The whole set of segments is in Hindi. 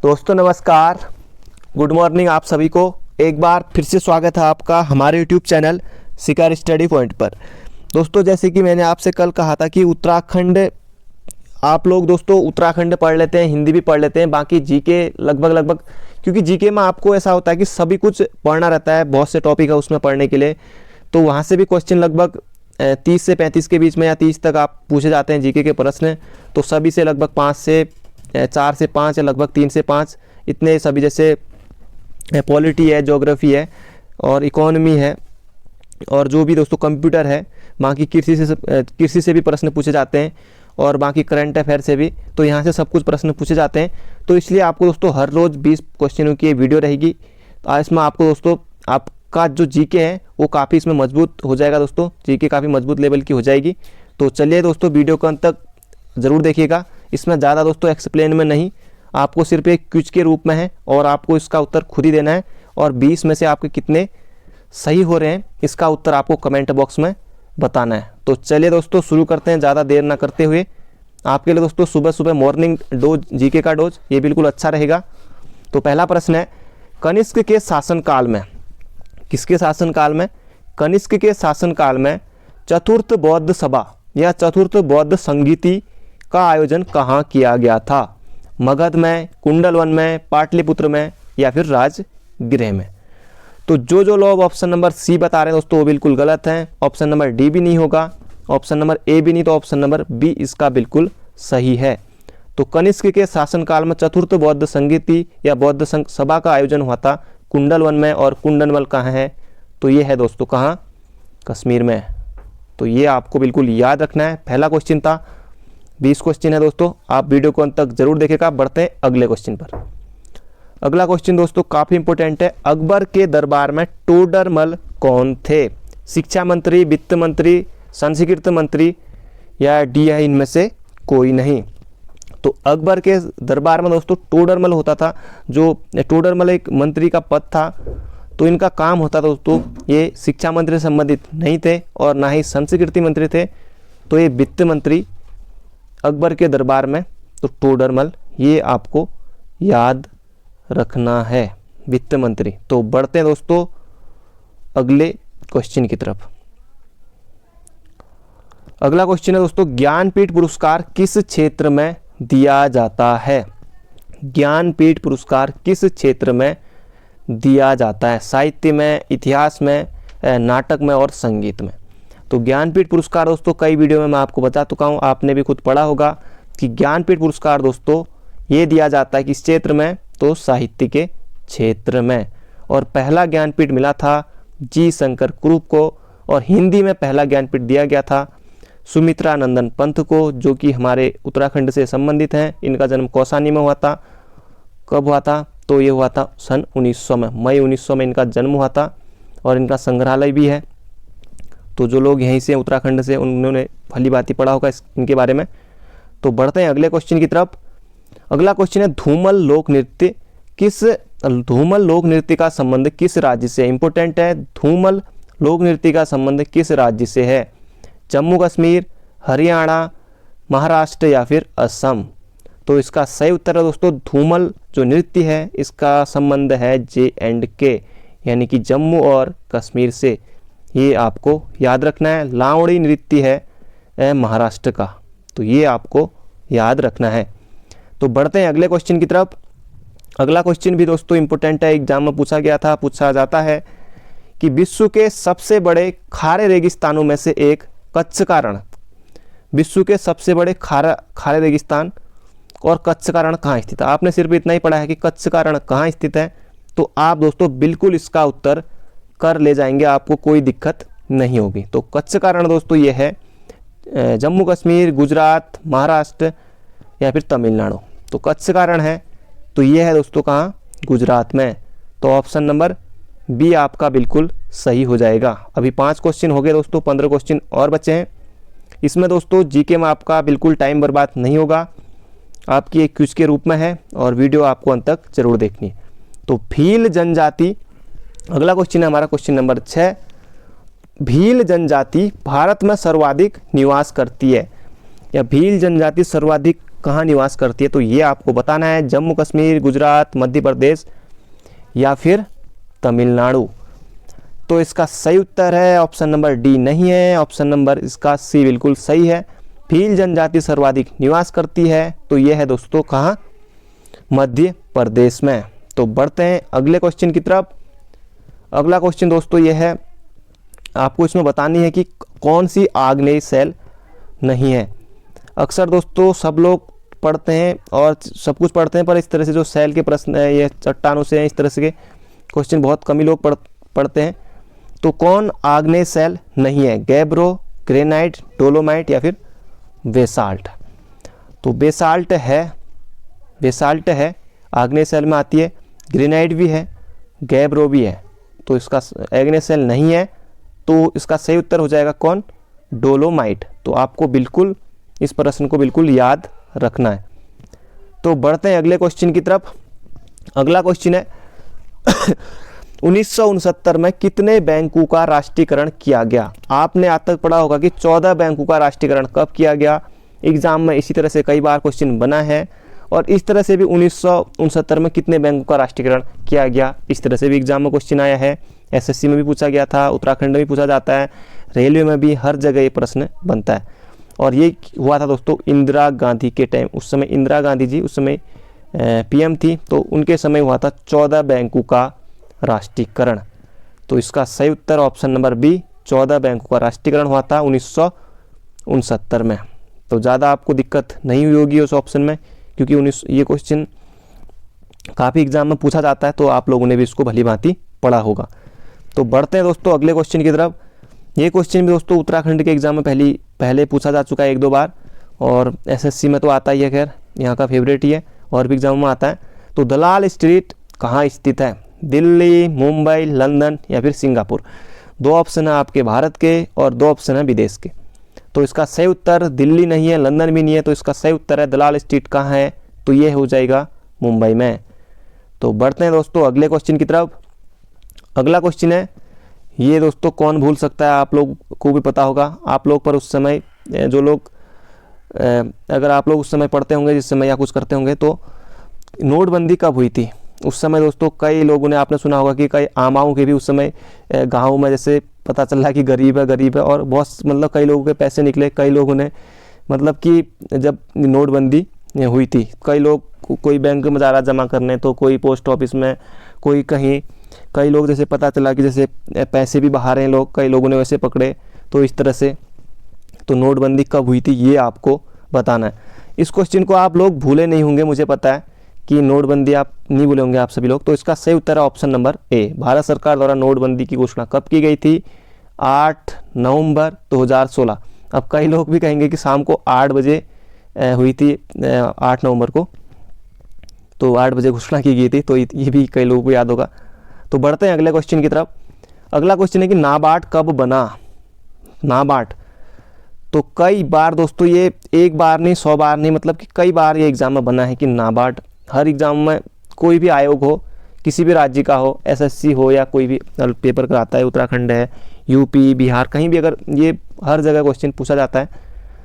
दोस्तों नमस्कार, गुड मॉर्निंग। आप सभी को एक बार फिर से स्वागत है आपका हमारे यूट्यूब चैनल शिकार स्टडी पॉइंट पर। दोस्तों जैसे कि मैंने आपसे कल कहा था कि उत्तराखंड, आप लोग दोस्तों उत्तराखंड पढ़ लेते हैं, हिंदी भी पढ़ लेते हैं, बाकी जीके लगभग क्योंकि जीके में आपको ऐसा होता है कि सभी कुछ पढ़ना रहता है, बहुत से टॉपिक है उसमें पढ़ने के लिए, तो वहाँ से भी क्वेश्चन लगभग 30 से 35 के बीच में या 30 तक आप पूछे जाते हैं जीके के प्रश्न। तो सभी से लगभग 4 से 5 या लगभग 3 से 5 इतने सभी, जैसे पॉलिटी है, ज्योग्राफी है और इकोनॉमी है और जो भी दोस्तों कंप्यूटर है, बाकी कृषि से भी प्रश्न पूछे जाते हैं और बाकी करंट अफेयर से भी, तो यहाँ से सब कुछ प्रश्न पूछे जाते हैं। तो इसलिए आपको दोस्तों हर रोज़ 20 क्वेश्चनों की वीडियो रहेगी। तो इसमें आपको दोस्तों आपका जो जीके है वो काफ़ी इसमें मजबूत हो जाएगा। दोस्तों जीके काफ़ी मजबूत लेवल की हो जाएगी। तो चलिए दोस्तों वीडियो को अंत तक ज़रूर देखिएगा। इसमें ज़्यादा दोस्तों एक्सप्लेन में नहीं, आपको सिर्फ एक क्विज के रूप में है और आपको इसका उत्तर खुद ही देना है और 20 में से आपके कितने सही हो रहे हैं इसका उत्तर आपको कमेंट बॉक्स में बताना है। तो चलिए दोस्तों शुरू करते हैं ज़्यादा देर ना करते हुए। आपके लिए दोस्तों सुबह सुबह मॉर्निंग डोज, जीके का डोज, ये बिल्कुल अच्छा रहेगा। तो पहला प्रश्न है, कनिष्क के शासनकाल में, किसके शासनकाल में? कनिष्क के शासनकाल में चतुर्थ बौद्ध सभा या चतुर्थ बौद्ध संगीति का आयोजन कहाँ किया गया था? मगध में, कुंडलवन में, पाटलिपुत्र में या फिर राजगृह में? तो जो लोग ऑप्शन नंबर सी बता रहे हैं दोस्तों वो बिल्कुल गलत हैं। ऑप्शन नंबर डी भी नहीं होगा, ऑप्शन नंबर ए भी नहीं, तो ऑप्शन नंबर बी इसका बिल्कुल सही है। तो कनिष्क के शासनकाल में चतुर्थ बौद्ध संगीति या बौद्ध सभा का आयोजन हुआ था कुंडलवन में, और कुंडलवन कहाँ है? तो ये है दोस्तों कहाँ? कश्मीर में। तो ये आपको बिल्कुल याद रखना है। पहला क्वेश्चन था। 20 क्वेश्चन है दोस्तों, आप वीडियो को अंत तक जरूर देखेगा। बढ़ते हैं अगले क्वेश्चन पर। अगला क्वेश्चन दोस्तों काफ़ी इंपॉर्टेंट है। अकबर के दरबार में टोडरमल कौन थे? शिक्षा मंत्री, वित्त मंत्री, संस्कृत मंत्री या डी है इनमें से कोई नहीं? तो अकबर के दरबार में दोस्तों टोडरमल होता था। जो टोडरमल एक मंत्री का पद था, तो इनका काम होता था दोस्तों, ये शिक्षा मंत्री से संबंधित नहीं थे और ना ही संस्कृति मंत्री थे, तो ये वित्त मंत्री अकबर के दरबार में, तो टोडरमल, ये आपको याद रखना है, वित्त मंत्री। तो बढ़ते हैं दोस्तों अगले क्वेश्चन की तरफ। अगला क्वेश्चन है दोस्तों, ज्ञानपीठ पुरस्कार किस क्षेत्र में दिया जाता है? ज्ञानपीठ पुरस्कार किस क्षेत्र में दिया जाता है? साहित्य में, इतिहास में, नाटक में और संगीत में? तो ज्ञानपीठ पुरस्कार दोस्तों कई वीडियो में मैं आपको बता चुका हूँ, आपने भी खुद पढ़ा होगा कि ज्ञानपीठ पुरस्कार दोस्तों ये दिया जाता है किस क्षेत्र में? तो साहित्य के क्षेत्र में। और पहला ज्ञानपीठ मिला था जी शंकर कुरूप को, और हिंदी में पहला ज्ञानपीठ दिया गया था सुमित्रा नंदन पंत को, जो कि हमारे उत्तराखंड से संबंधित हैं। इनका जन्म कौसानी में हुआ था। कब हुआ था? तो ये हुआ था सन 1900 में, मई 1900 में इनका जन्म हुआ था और इनका संग्रहालय भी है। तो जो लोग यहीं से उत्तराखंड से, उन्होंने भली भांति पढ़ा होगा इनके बारे में। तो बढ़ते हैं अगले क्वेश्चन की तरफ। अगला क्वेश्चन है, धूमल लोक नृत्य का संबंध किस राज्य से? इंपॉर्टेंट है, धूमल लोक नृत्य का संबंध किस राज्य से है? जम्मू कश्मीर, हरियाणा, महाराष्ट्र या फिर असम? तो इसका सही उत्तर है दोस्तों, धूमल जो नृत्य है इसका संबंध है J&K यानी कि जम्मू और कश्मीर से। ये आपको याद रखना है। लावणी नृत्य है महाराष्ट्र का, तो ये आपको याद रखना है। तो बढ़ते हैं अगले क्वेश्चन की तरफ। अगला क्वेश्चन भी दोस्तों इंपॉर्टेंट है, एग्जाम में पूछा जाता है कि विश्व के सबसे बड़े खारे रेगिस्तानों में से एक कच्छ का रण, विश्व के सबसे बड़े खारे रेगिस्तान और कच्छ का रण कहाँ स्थित है? आपने सिर्फ इतना ही पढ़ा है कि कच्छ का रण कहाँ स्थित है, तो आप दोस्तों बिल्कुल इसका उत्तर कर ले जाएंगे, आपको कोई दिक्कत नहीं होगी। तो कच्छ का रण दोस्तों ये है जम्मू कश्मीर, गुजरात, महाराष्ट्र या फिर तमिलनाडु? तो कच्छ का रण है, तो ये है दोस्तों कहाँ? गुजरात में। तो ऑप्शन नंबर बी आपका बिल्कुल सही हो जाएगा। अभी 5 क्वेश्चन हो गए दोस्तों, 15 क्वेश्चन और बचे हैं। इसमें दोस्तों जीके में आपका बिल्कुल टाइम बर्बाद नहीं होगा, आपकी एक क्विज के रूप में है और वीडियो आपको अंत तक जरूर देखनी है। तो भील जनजाति, अगला क्वेश्चन है हमारा क्वेश्चन नंबर 6। भील जनजाति भारत में सर्वाधिक निवास करती है, या भील जनजाति सर्वाधिक कहाँ निवास करती है, तो ये आपको बताना है। जम्मू कश्मीर, गुजरात, मध्य प्रदेश या फिर तमिलनाडु। तो इसका सही उत्तर है ऑप्शन नंबर डी नहीं है, ऑप्शन नंबर इसका सी बिल्कुल सही है। भील जनजाति सर्वाधिक निवास करती है, तो यह है दोस्तों कहाँ, मध्य प्रदेश में। तो बढ़ते हैं अगले क्वेश्चन की तरफ। अगला क्वेश्चन दोस्तों यह है, आपको इसमें बतानी है कि कौन सी आग्नेय शैल नहीं है। अक्सर दोस्तों सब लोग पढ़ते हैं और सब कुछ पढ़ते हैं, पर इस तरह से जो शैल के प्रश्न है, ये चट्टानों से हैं, इस तरह से के क्वेश्चन बहुत कम ही लोग पढ़ते हैं। तो कौन आग्नेय शैल नहीं है, गैब्रो, ग्रेनाइट, डोलोमाइट या फिर बेसाल्ट। तो बेसाल्ट है आग्नेय शैल में आती है, ग्रेनाइट भी है, गैब्रो भी है। तो इसका आग्नेय शैल नहीं है, तो इसका सही उत्तर हो जाएगा कौन, डोलोमाइट। तो आपको बिल्कुल इस प्रश्न को बिल्कुल याद रखना है। तो बढ़ते हैं अगले क्वेश्चन की तरफ। अगला क्वेश्चन है 1969 में कितने बैंकों का राष्ट्रीयकरण किया गया। आपने आज तक पढ़ा होगा कि 14 बैंकों का राष्ट्रीयकरण कब किया गया। एग्जाम में इसी तरह से कई बार क्वेश्चन बना है, और इस तरह से भी 1969 में कितने बैंकों का राष्ट्रीयकरण किया गया, इस तरह से भी एग्जाम में क्वेश्चन आया है। एसएससी में भी पूछा गया था, उत्तराखंड में भी पूछा जाता है, रेलवे में भी, हर जगह ये प्रश्न बनता है। और ये हुआ था दोस्तों इंदिरा गांधी के टाइम। उस समय इंदिरा गांधी जी उस समय पीएम थी, तो उनके समय हुआ था 14 बैंकों का राष्ट्रीयकरण। तो इसका सही उत्तर ऑप्शन नंबर बी, 14 बैंकों का राष्ट्रीयकरण हुआ था 1969 में। तो ज़्यादा आपको दिक्कत नहीं हुई होगी उस ऑप्शन में, क्योंकि ये क्वेश्चन काफ़ी एग्जाम में पूछा जाता है, तो आप लोगों ने भी इसको भली भांति पढ़ा होगा। तो बढ़ते हैं दोस्तों अगले क्वेश्चन की तरफ। ये क्वेश्चन भी दोस्तों उत्तराखंड के एग्जाम में पहले पूछा जा चुका है 1-2 बार, और एसएससी में तो आता ही है, खैर यहाँ का फेवरेट ही है, और भी एग्जाम में आता है। तो दलाल स्ट्रीट कहाँ स्थित है, दिल्ली, मुंबई, लंदन या फिर सिंगापुर। 2 ऑप्शन है आपके भारत के और 2 ऑप्शन है विदेश के। तो इसका सही उत्तर दिल्ली नहीं है, लंदन भी नहीं है, तो इसका सही उत्तर है दलाल स्ट्रीट कहाँ है, तो ये हो जाएगा मुंबई में। तो बढ़ते हैं दोस्तों अगले क्वेश्चन की तरफ। अगला क्वेश्चन है, ये दोस्तों कौन भूल सकता है, आप लोग को भी पता होगा। आप लोग पर उस समय जो लोग अगर आप लोग उस समय पढ़ते होंगे जिस समय या कुछ करते होंगे, तो नोटबंदी कब हुई थी। उस समय दोस्तों कई लोगों ने, आपने सुना होगा कि कई आमाओं के भी उस समय गाँव में जैसे पता चल रहा है कि गरीब है, और बहुत मतलब कई लोगों के पैसे निकले। कई लोगों ने मतलब कि जब नोटबंदी हुई थी, कई लोग कोई बैंक में जा रहा जमा करने, तो कोई पोस्ट ऑफिस में, कोई कहीं, कई लोग जैसे पता चला कि जैसे पैसे भी बहा रहे हैं लोग, कई लोगों ने वैसे पकड़े। तो इस तरह से तो नोटबंदी कब हुई थी ये आपको बताना है। इस क्वेश्चन को आप लोग भूले नहीं होंगे, मुझे पता है कि नोटबंदी आप नहीं भूले होंगे आप सभी लोग। तो इसका सही उत्तर है ऑप्शन नंबर ए। भारत सरकार द्वारा नोटबंदी की घोषणा कब की गई थी, 8 नवंबर 2016। अब कई लोग भी कहेंगे कि शाम को 8 बजे हुई थी, 8 नवंबर को, तो 8 बजे घोषणा की गई थी, तो ये भी कई लोगों को याद होगा। तो बढ़ते हैं अगले क्वेश्चन की तरफ। अगला क्वेश्चन है कि नाबार्ड कब बना। नाबार्ड तो कई बार दोस्तों, ये एक बार नहीं 100 बार नहीं, मतलब कि कई बार ये एग्जाम में बना है कि नाबार्ड। हर एग्जाम में कोई भी आयोग हो, किसी भी राज्य का हो, एसएससी हो या कोई भी पेपर कराता है, उत्तराखंड है, यूपी, बिहार, कहीं भी अगर ये हर जगह क्वेश्चन पूछा जाता है।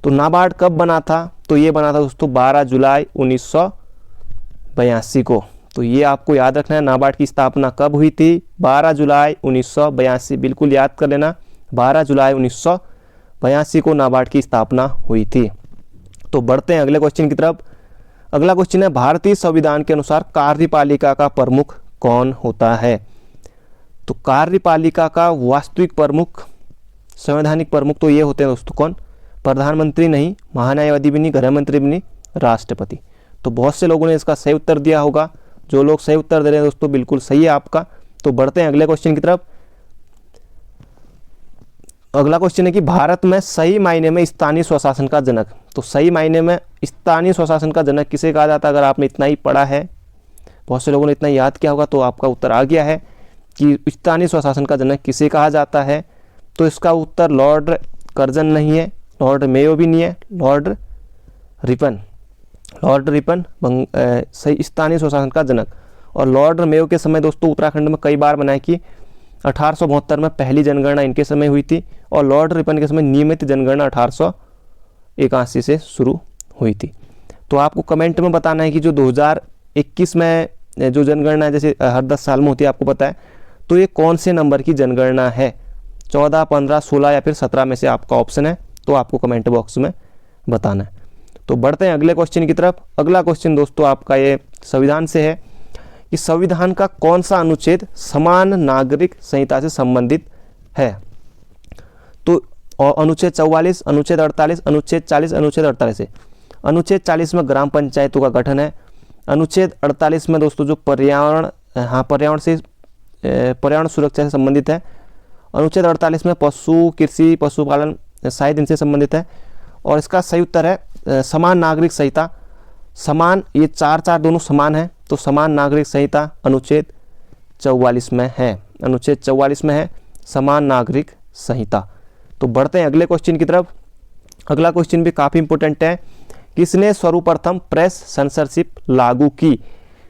तो नाबार्ड कब बना था, तो ये बना था दोस्तों 12 जुलाई 1982 को। तो ये आपको याद रखना है, नाबार्ड की स्थापना कब हुई थी, 12 जुलाई 1982। बिल्कुल याद कर लेना, 12 जुलाई 1982 को नाबार्ड की स्थापना हुई थी। तो बढ़ते हैं अगले क्वेश्चन की तरफ। अगला क्वेश्चन है, भारतीय संविधान के अनुसार कार्यपालिका का प्रमुख कौन होता है। तो कार्यपालिका का वास्तविक प्रमुख, संवैधानिक प्रमुख तो ये होते हैं दोस्तों कौन, प्रधानमंत्री नहीं, महान्यायवादी भी नहीं, गृह मंत्री भी नहीं, राष्ट्रपति। तो बहुत से लोगों ने इसका सही उत्तर दिया होगा। जो लोग सही उत्तर दे रहे हैं दोस्तों बिल्कुल सही है आपका। तो बढ़ते हैं अगले क्वेश्चन की तरफ। अगला क्वेश्चन है कि भारत में सही मायने में स्थानीय स्वशासन का जनक। तो सही मायने में स्थानीय स्वशासन का जनक किसे कहा जाता है। अगर आपने इतना ही पढ़ा है, बहुत से लोगों ने इतना याद किया होगा, तो आपका उत्तर आ गया है कि स्थानीय स्वशासन का जनक किसे कहा जाता है। तो इसका उत्तर लॉर्ड कर्जन नहीं है, लॉर्ड मेयो भी नहीं है, लॉर्ड रिपन सही स्थानीय स्वशासन का जनक। और लॉर्ड मेयो के समय दोस्तों उत्तराखंड में कई बार बना है कि 1872 में पहली जनगणना इनके समय हुई थी, और लॉर्ड रिपन के समय नियमित जनगणना 1881 से शुरू हुई थी। तो आपको कमेंट में बताना है कि जो 2021 में जो जनगणना जैसे हर 10 साल में होती है आपको पता है, तो ये कौन से नंबर की जनगणना है, 14, 15, 16 या फिर 17 में से आपका ऑप्शन है, तो आपको कमेंट बॉक्स में बताना है। तो बढ़ते हैं अगले क्वेश्चन की तरफ। अगला क्वेश्चन दोस्तों आपका ये संविधान से है कि संविधान का कौन सा अनुच्छेद समान नागरिक संहिता से संबंधित है। तो अनुच्छेद 44, अनुच्छेद 48, अनुच्छेद 40, अनुच्छेद 48 है। अनुच्छेद 40 में ग्राम पंचायतों का गठन है। अनुच्छेद 48 में दोस्तों जो पर्यावरण सुरक्षा से संबंधित है। अनुच्छेद 48 में पशु, कृषि, पशुपालन शायद इनसे संबंधित है। और इसका सही उत्तर है समान नागरिक संहिता। समान, ये चार दोनों समान है, तो समान नागरिक संहिता अनुच्छेद 44 में है। अनुच्छेद 44 में है समान नागरिक संहिता। तो बढ़ते हैं अगले क्वेश्चन की तरफ। अगला क्वेश्चन भी काफ़ी इंपॉर्टेंट है। किसने सर्वप्रथम प्रेस सेंसरशिप लागू की,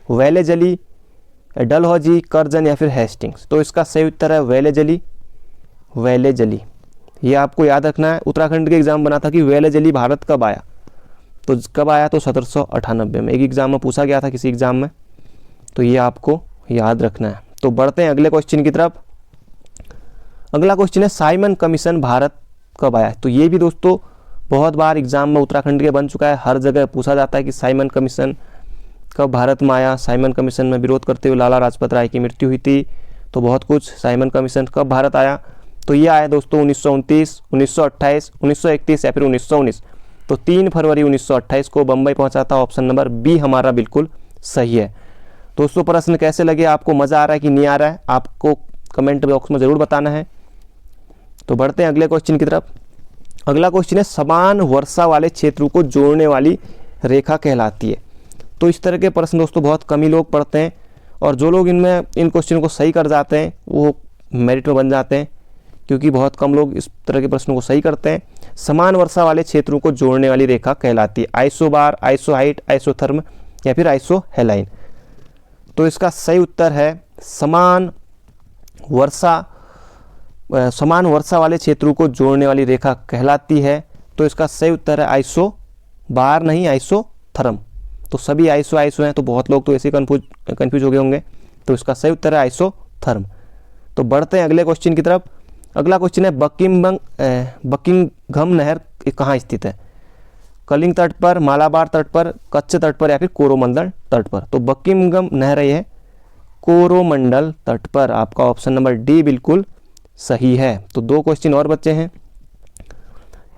वेलेजली, डलहौजी, कर्जन या फिर हेस्टिंग्स। तो इसका सही उत्तर है वेलेजली। ये आपको याद रखना है। उत्तराखंड के एग्जाम बना था कि वेलेजली भारत कब आया, तो कब आया, तो 1798 में। एक एग्जाम में पूछा गया था किसी एग्जाम में, तो ये आपको याद रखना है। तो बढ़ते हैं अगले क्वेश्चन की तरफ। अगला क्वेश्चन है साइमन कमीशन भारत कब आया। तो ये भी दोस्तों बहुत बार एग्जाम में उत्तराखंड के बन चुका है। हर जगह पूछा जाता है कि साइमन कमीशन कब भारत में आया। साइमन कमीशन में विरोध करते हुए लाला लाजपत राय की मृत्यु हुई थी। तो बहुत कुछ, साइमन कमीशन कब भारत आया, तो ये आया दोस्तों 1929, 1928, 1931 या फिर 1919। तो 3 फरवरी 1928 को बम्बई पहुंचा था। ऑप्शन नंबर बी हमारा बिल्कुल सही है। दोस्तों प्रश्न कैसे लगे, आपको मज़ा आ रहा है कि नहीं आ रहा है, आपको कमेंट बॉक्स में ज़रूर बताना है। तो बढ़ते हैं अगले क्वेश्चन की तरफ। अगला क्वेश्चन है समान वर्षा वाले क्षेत्रों को जोड़ने वाली रेखा कहलाती है। तो इस तरह के प्रश्न दोस्तों बहुत कम ही लोग पढ़ते हैं, और जो लोग इन क्वेश्चन को सही कर जाते हैं वो मेरिट में बन जाते हैं, क्योंकि बहुत कम लोग इस तरह के प्रश्नों को सही करते हैं। समान वर्षा वाले क्षेत्रों को जोड़ने वाली रेखा कहलाती है आइसोबार, आइसोहाइट, आइसोथर्म या फिर आइसोहेलाइन। तो इसका सही उत्तर है समान वर्षा वाले क्षेत्रों को जोड़ने वाली रेखा कहलाती है। तो इसका सही उत्तर है आइसोबार, नहीं आइसोथर्म। तो सभी आइसो हैं, तो बहुत लोग तो ऐसे कंफ्यूज हो गए होंगे। तो इसका सही उत्तर है आइसोथर्म। तो बढ़ते हैं अगले क्वेश्चन की तरफ। अगला क्वेश्चन है बकिंघम नहर कहाँ स्थित है। कलिंग तट पर, मालाबार तट पर, कच्छ तट पर या फिर कोरोमंडल तट पर। तो बकिंघम नहर ये है कोरोमंडल तट पर। आपका ऑप्शन नंबर डी बिल्कुल सही है। तो 2 क्वेश्चन और बचे हैं।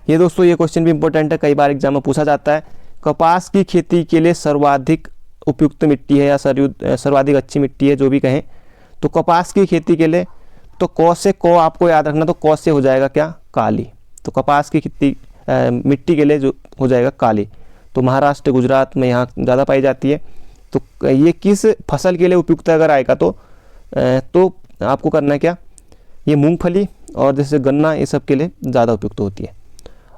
ये दोस्तों ये क्वेश्चन भी इंपॉर्टेंट है, कई बार एग्जाम में पूछा जाता है। कपास की खेती के लिए सर्वाधिक उपयुक्त मिट्टी है या सर्वाधिक अच्छी मिट्टी है, जो भी कहें। तो कपास की खेती के लिए तो क से को आपको याद रखना, तो क से हो जाएगा क्या, काली। तो कपास की खेती मिट्टी के लिए जो हो जाएगा काली। तो महाराष्ट्र, गुजरात में यहाँ ज़्यादा पाई जाती है। तो ये किस फसल के लिए उपयुक्त अगर आएगा तो आपको करना है क्या, ये मूंगफली और जैसे गन्ना, ये सब के लिए ज़्यादा उपयुक्त होती है।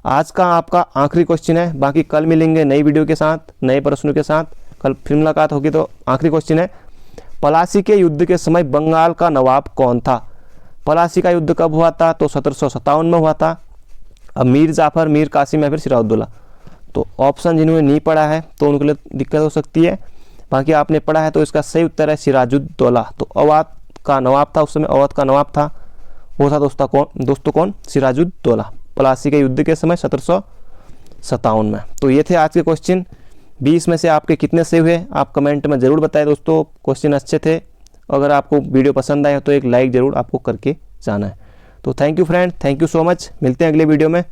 आज का आपका आखिरी क्वेश्चन है। बाकी कल मिलेंगे नई वीडियो के साथ, नए प्रश्नों के साथ। कल फिर मुलाकात होगी। तो आखिरी क्वेश्चन है पलासी के युद्ध के समय बंगाल का नवाब कौन था। पलासी का युद्ध कब हुआ था, तो 1757 में हुआ था। अब मीर जाफर, मीर कासिम या फिर सिराजुद्दौला। तो ऑप्शन जिन्होंने नहीं पढ़ा है तो उनके लिए दिक्कत हो सकती है, बाकी आपने पढ़ा है तो इसका सही उत्तर है सिराजुद्दौला। तो अवध का नवाब था, उस समय अवध का नवाब था, वो था दोस्तों कौन, सिराजुद्दौला। पलासी के युद्ध के समय 1757 में। तो ये थे आज के क्वेश्चन। 20 में से आपके कितने सही हुए आप कमेंट में ज़रूर बताएं दोस्तों। क्वेश्चन अच्छे थे। अगर आपको वीडियो पसंद आए तो एक लाइक ज़रूर आपको करके जाना है। तो thank you friend, thank you so much. मिलते हैं अगले वीडियो में।